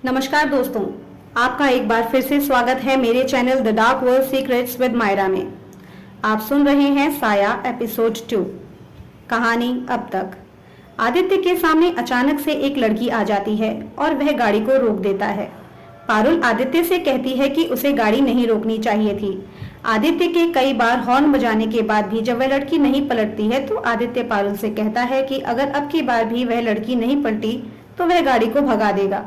नमस्कार दोस्तों, आपका एक बार फिर से स्वागत है मेरे channel the dark world secrets with Myra में। आप सुन रहे हैं साया एपिसोड 2। कहानी अब तक। आदित्य के सामने अचानक से एक लड़की आ जाती है और वह गाड़ी को रोक देता है। पारुल आदित्य से कहती है कि उसे गाड़ी नहीं रोकनी चाहिए थी। आदित्य के कई बार हॉर्न बजाने के बाद भी जब वह लड़की नहीं पलटती है तो आदित्य पारुल से कहता है कि अगर अब की बार भी वह लड़की नहीं पलटी तो वह गाड़ी को भगा देगा।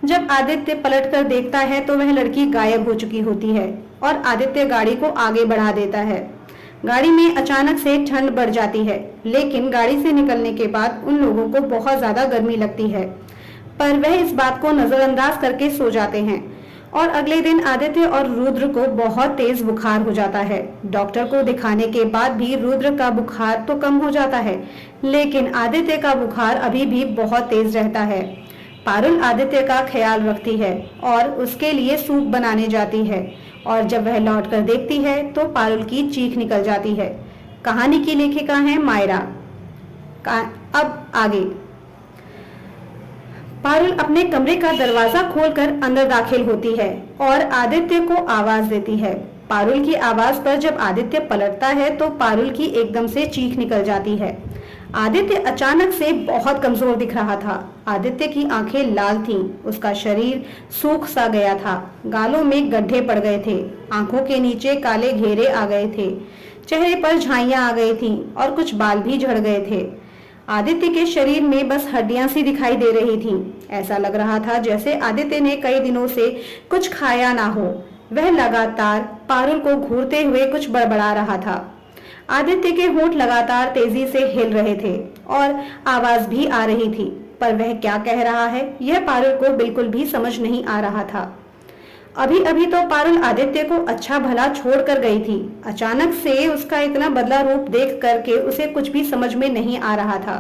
जब आदित्य पलटकर देखता है तो वह लड़की गायब हो चुकी होती है और आदित्य गाड़ी को आगे बढ़ा देता है। गाड़ी में अचानक से ठंड बढ़ जाती है, लेकिन गाड़ी से निकलने के बाद उन लोगों को बहुत ज्यादा गर्मी लगती है, पर वह इस बात को नजरअंदाज करके सो जाते हैं। और अगले दिन आदित्य और रुद्र को बहुत तेज बुखार हो जाता है। डॉक्टर को दिखाने के बाद भी रुद्र का बुखार तो कम हो जाता है, लेकिन आदित्य का बुखार अभी भी बहुत तेज रहता है। पारुल आदित्य का ख्याल रखती है और उसके लिए सूप बनाने जाती है, और जब वह लौटकर देखती है तो पारुल की चीख निकल जाती है। कहानी की लेखिका है मायरा। अब आगे। पारुल अपने कमरे का दरवाजा खोलकर अंदर दाखिल होती है और आदित्य को आवाज देती है। पारुल की आवाज पर जब आदित्य पलटता है तो पारुल की एकदम से चीख निकल जाती है। आदित्य अचानक से बहुत कमजोर दिख रहा था। आदित्य की आंखें लाल थीं, उसका शरीर सूख सा गया था, गालों में गड्ढे पड़ गए थे, आंखों के नीचे काले घेरे आ गए थे, चेहरे पर झाइयां आ गई थीं और कुछ बाल भी झड़ गए थे। आदित्य के शरीर में बस हड्डियां सी दिखाई दे रही थीं। ऐसा लग रहा था जैसे आदित्य ने कई दिनों से कुछ खाया ना हो। वह लगातार पारुल को घूरते हुए कुछ बड़बड़ा रहा था। आदित्य के होंठ लगातार तेजी से हिल रहे थे और आवाज भी आ रही थी, पर वह क्या कह रहा है यह पारुल को बिल्कुल भी समझ नहीं आ रहा था। अभी अभी तो पारुल आदित्य को अच्छा भला छोड़ कर गई थी। अचानक से उसका इतना बदला रूप देख करके उसे कुछ भी समझ में नहीं आ रहा था।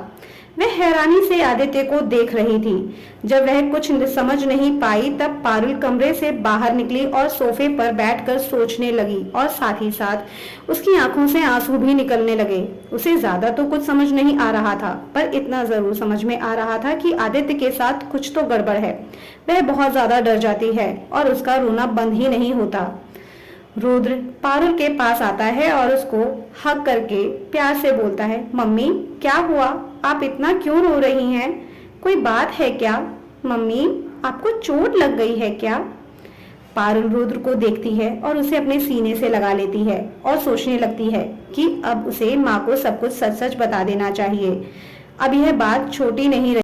वह हैरानी से आदित्य को देख रही थी। जब वह कुछ समझ नहीं पाई तब पारुल कमरे से बाहर निकली और सोफे पर बैठकर सोचने लगी, और साथ ही साथ उसकी आंखों से आंसू भी निकलने लगे। उसे ज्यादा तो कुछ समझ नहीं आ रहा था, पर इतना जरूर समझ में आ रहा था कि आदित्य के साथ कुछ तो गड़बड़ है। वह बहुत ज्यादा डर जाती है और उसका रोना बंद ही नहीं होता। रुद्र पारुल के पास आता है और उसको हग करके प्यार से बोलता है, मम्मी क्या हुआ, आप इतना क्यों रो रही हैं? कोई बात है क्या? मम्मी आपको चोट लग गई है क्या? पारुल रुद्र को देखती है और उसे अपने सीने से लगा लेती है और सोचने लगती है कि अब उसे माँ को सब कुछ सच सच बता देना चाहिए। अब यह बात छोटी नहीं रही।